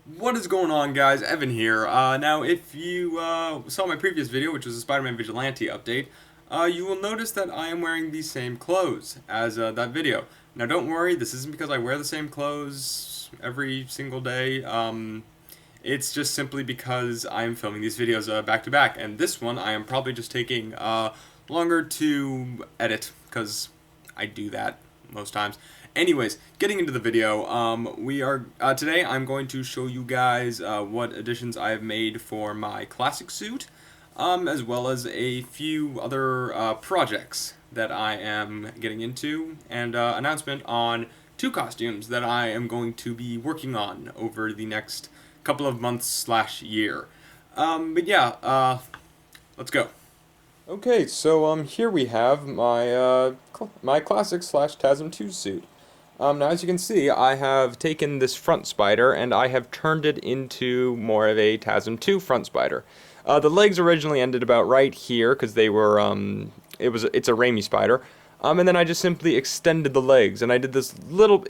What is going on, guys? Evan here. Now, if you saw my previous video, which was a Spider-Man Vigilante update, you will notice that I am wearing the same clothes as that video. Now, don't worry, this isn't because I wear the same clothes every single day. It's just simply because I am filming these videos back to back, and this one I am probably just taking longer to edit because I do that most times. Anyways, getting into the video, we are today. I'm going to show you guys what additions I have made for my classic suit, as well as a few other projects that I am getting into, and announcement on two costumes that I am going to be working on over the next couple of months slash year. But yeah, let's go. Okay, so here we have my my classic slash TASM2 suit. Now, as you can see, I have taken this front spider and I have turned it into more of a TASM2 front spider. The legs originally ended about right here because they were it's a Raimi spider. And then I just simply extended the legs, and I did this little.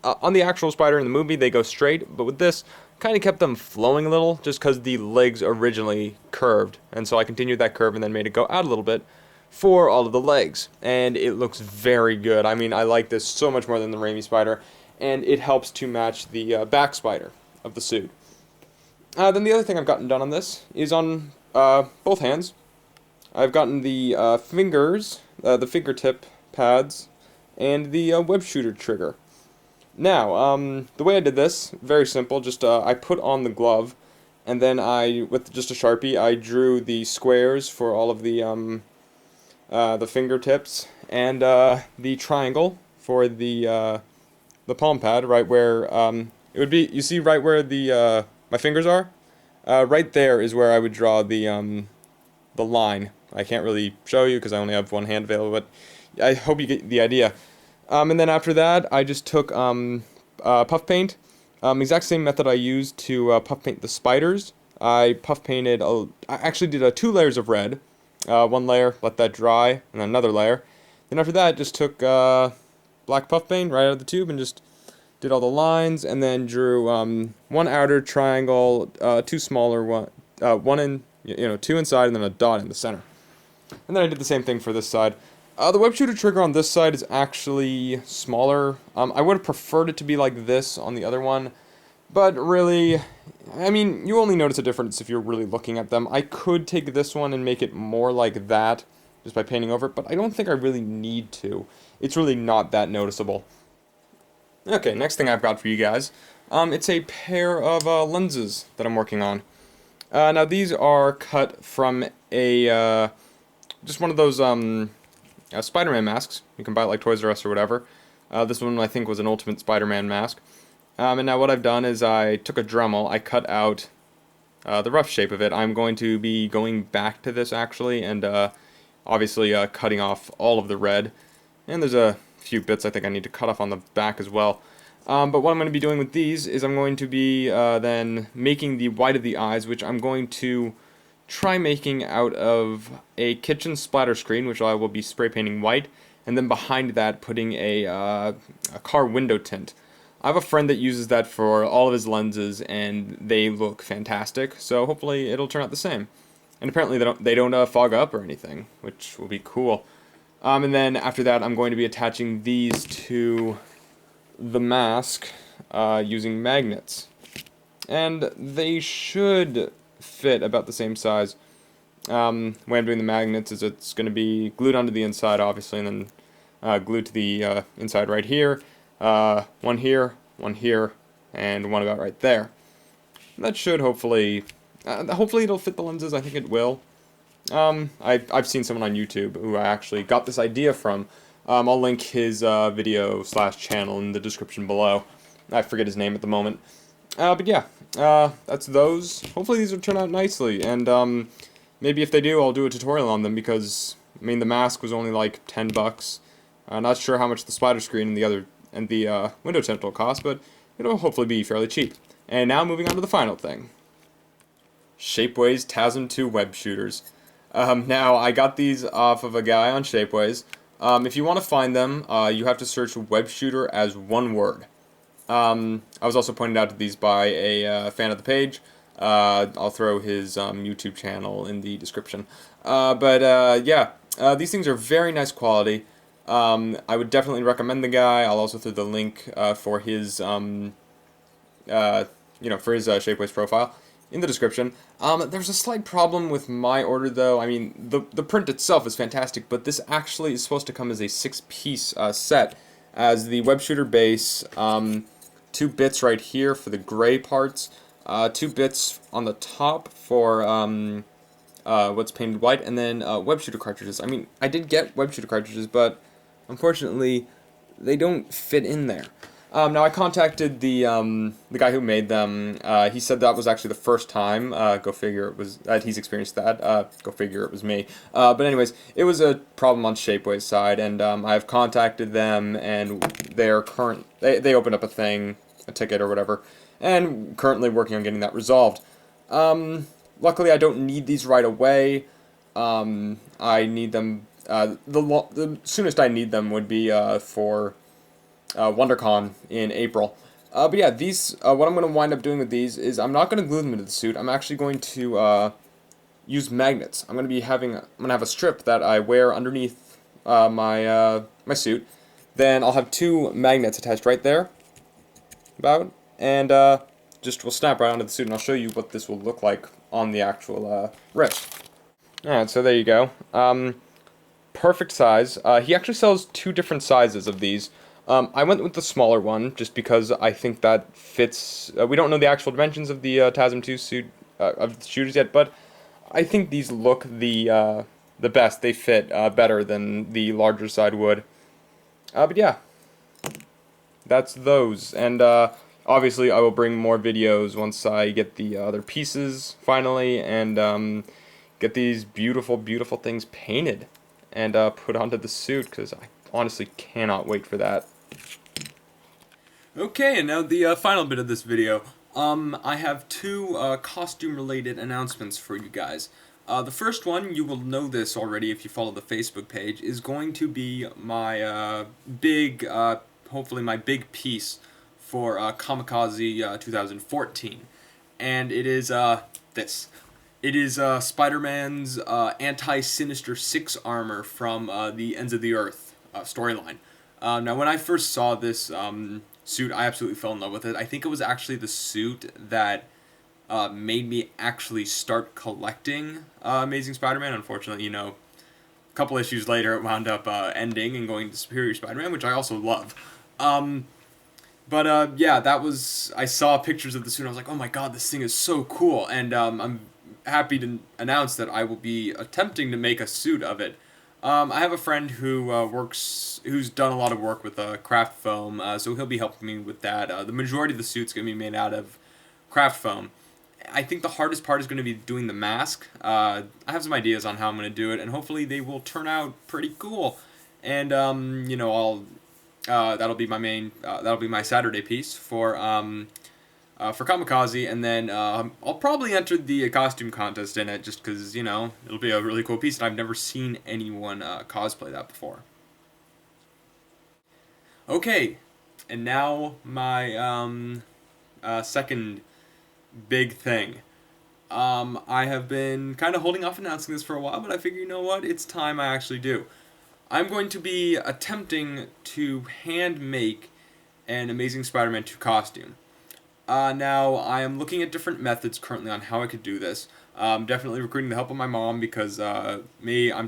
On the actual spider in the movie, they go straight, but with this, kind of kept them flowing a little, just because the legs originally curved, and so I continued that curve and then made it go out a little bit for all of the legs, and it looks very good. I mean, I like this so much more than the Raimi spider, and it helps to match the back spider of the suit. Then the other thing I've gotten done on this is on both hands. I've gotten the fingers, the fingertip pads, and the webshooter trigger. Now, the way I did this, very simple, just I put on the glove, and then with just a Sharpie, I drew the squares for all of the fingertips, and the triangle for the palm pad, right where, it would be, you see right where my fingers are? Right there is where I would draw the line. I can't really show you because I only have one hand available, but I hope you get the idea. And then after that, I just took puff paint, exact same method I used to puff paint the spiders. I puff painted, I actually did 2 layers of red. One layer, let that dry, and then another layer. Then after that, just took black puff paint right out of the tube and just did all the lines, and then drew one outer triangle, two smaller one in, two inside, and then a dot in the center. And then I did the same thing for this side. The web shooter trigger on this side is actually smaller. I would have preferred it to be like this on the other one, but really, I mean, you only notice a difference if you're really looking at them. I could take this one and make it more like that, just by painting over it, but I don't think I really need to. It's really not that noticeable. Okay, next thing I've got for you guys, it's a pair of lenses that I'm working on. Now these are cut from a, just one of those, Spider-Man masks. You can buy it like Toys R Us or whatever. This one I think was an Ultimate Spider-Man mask. And now what I've done is I took a Dremel, I cut out the rough shape of it. I'm going to be going back to this actually, and obviously cutting off all of the red. And there's a few bits I think I need to cut off on the back as well. But what I'm going to be doing with these is I'm going to be then making the white of the eyes, which I'm going to try making out of a kitchen splatter screen, which I will be spray painting white, and then behind that putting a car window tint. I have a friend that uses that for all of his lenses, and they look fantastic, so hopefully it'll turn out the same. And apparently they don't fog up or anything, which will be cool. And then after that, I'm going to be attaching these to the mask using magnets. And they should fit about the same size. Way I'm doing the magnets is it's going to be glued onto the inside, obviously, and then glued to the inside right here. One here, and one about right there. That should hopefully it'll fit the lenses. I think it will. I've seen someone on YouTube who I actually got this idea from. I'll link his video / channel in the description below. I forget his name at the moment. But yeah, that's those. Hopefully these will turn out nicely, and maybe if they do, I'll do a tutorial on them, because I mean the mask was only like $10. Not sure how much the splatter screen and the window tint will cost, but it'll hopefully be fairly cheap. And now moving on to the final thing. Shapeways TASM2 web shooters. Now, I got these off of a guy on Shapeways. If you want to find them, you have to search web shooter as one word. I was also pointed out to these by a fan of the page. I'll throw his YouTube channel in the description. These things are very nice quality. I would definitely recommend the guy. I'll also throw the link for his Shapeways profile in the description. There's a slight problem with my order, though. I mean, the print itself is fantastic, but this actually is supposed to come as a 6-piece set, as the webshooter base, 2 bits right here for the gray parts, 2 bits on the top for what's painted white, and then webshooter cartridges. I mean, I did get webshooter cartridges, but unfortunately, they don't fit in there. Now I contacted the guy who made them. He said that was actually the first time. Go figure it was that he's experienced that. Go figure it was me. But anyways, it was a problem on Shapeways' side, and I've contacted them, and they opened up a ticket or whatever, and currently working on getting that resolved. Luckily, I don't need these right away. I need them. The soonest I need them would be for WonderCon in April. But yeah, these, what I'm going to wind up doing with these is I'm not going to glue them into the suit. I'm actually going to use magnets. I'm going to have a strip that I wear underneath my suit. Then I'll have 2 magnets attached right there, and just will snap right onto the suit, and I'll show you what this will look like on the actual wrist. Alright, so there you go. Perfect size. He actually sells 2 different sizes of these. I went with the smaller one just because I think that fits. We don't know the actual dimensions of the TASM2 suit of the shooters yet, but I think these look the best. They fit better than the larger side would. But yeah, that's those. And obviously, I will bring more videos once I get the other pieces finally and get these beautiful, beautiful things painted and put onto the suit, because I honestly cannot wait for that. Okay, and now the final bit of this video. I have 2 costume-related announcements for you guys. The first one, you will know this already if you follow the Facebook page, is going to be my hopefully my big piece for Kamikaze 2014. And it is this. It is Spider-Man's anti-Sinister 6 armor from the Ends of the Earth storyline. Now, when I first saw this suit, I absolutely fell in love with it. I think it was actually the suit that made me actually start collecting Amazing Spider-Man. Unfortunately, a couple issues later, it wound up ending and going to Superior Spider-Man, which I also love. Yeah, I saw pictures of the suit, and I was like, oh my god, this thing is so cool, and I'm happy to announce that I will be attempting to make a suit of it. I have a friend who's done a lot of work with craft foam, so he'll be helping me with that. The majority of the suit's going to be made out of craft foam. I think the hardest part is going to be doing the mask. I have some ideas on how I'm going to do it, and hopefully they will turn out pretty cool. And that'll be my Saturday piece for Kamikaze, and then I'll probably enter the costume contest in it, just because, it'll be a really cool piece, and I've never seen anyone cosplay that before. Okay, and now my second big thing. I have been kind of holding off announcing this for a while, but I figure, you know what, it's time I actually do. I'm going to be attempting to hand make an Amazing Spider-Man 2 costume. Now, I am looking at different methods currently on how I could do this. Definitely recruiting the help of my mom, because I'm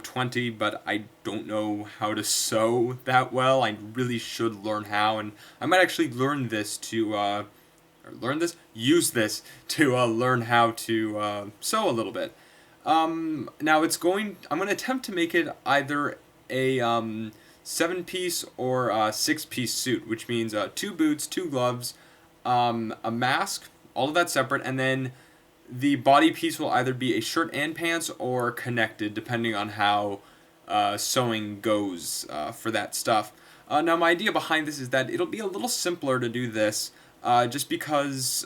20, but I don't know how to sew that well. I really should learn how, and I might actually use this to learn how to sew a little bit. Now I'm going to attempt to make it either a 7-piece or 6-piece suit, which means 2 boots, 2 gloves, a mask, all of that separate, and then the body piece will either be a shirt and pants or connected, depending on how sewing goes for that stuff. Now, my idea behind this is that it'll be a little simpler to do this, just because,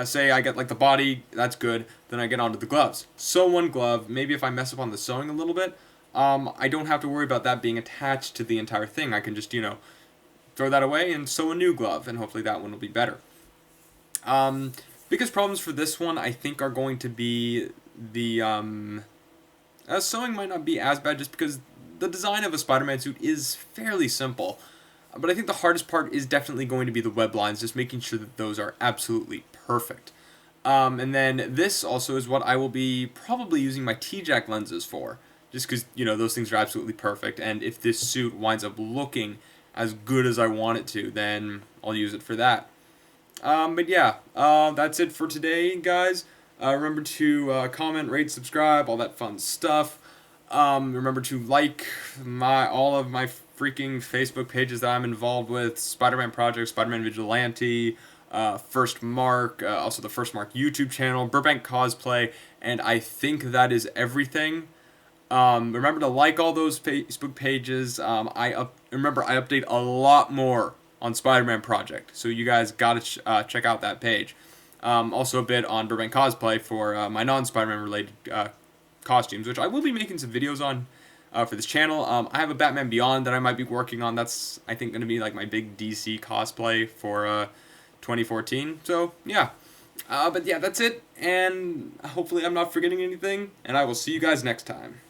say I get like the body, that's good, then I get onto the gloves. Sew one glove, maybe if I mess up on the sewing a little bit, I don't have to worry about that being attached to the entire thing. I can just, throw that away and sew a new glove, and hopefully that one will be better. Biggest problems for this one, I think, are going to be the sewing might not be as bad just because the design of a Spider-Man suit is fairly simple. But I think the hardest part is definitely going to be the web lines, just making sure that those are absolutely perfect. And then this also is what I will be probably using my T-Jack lenses for, just because, those things are absolutely perfect, and if this suit winds up looking as good as I want it to, then I'll use it for that. But yeah, that's it for today, guys. Remember to comment, rate, subscribe, all that fun stuff. Remember to like all of my freaking Facebook pages that I'm involved with: Spider-Man Project, Spider-Man Vigilante, First Mark, also the First Mark YouTube channel, Burbank Cosplay, and I think that is everything. Remember to like all those Facebook pages. Remember I update a lot more on Spider-Man Project, so you guys gotta check out that page. Also a bit on Burbank Cosplay for my non-Spider-Man related costumes, which I will be making some videos on for this channel. I have a Batman Beyond that I might be working on. That's, I think, going to be like my big DC cosplay for 2014. So yeah, but yeah, that's it, and hopefully I'm not forgetting anything, and I will see you guys next time.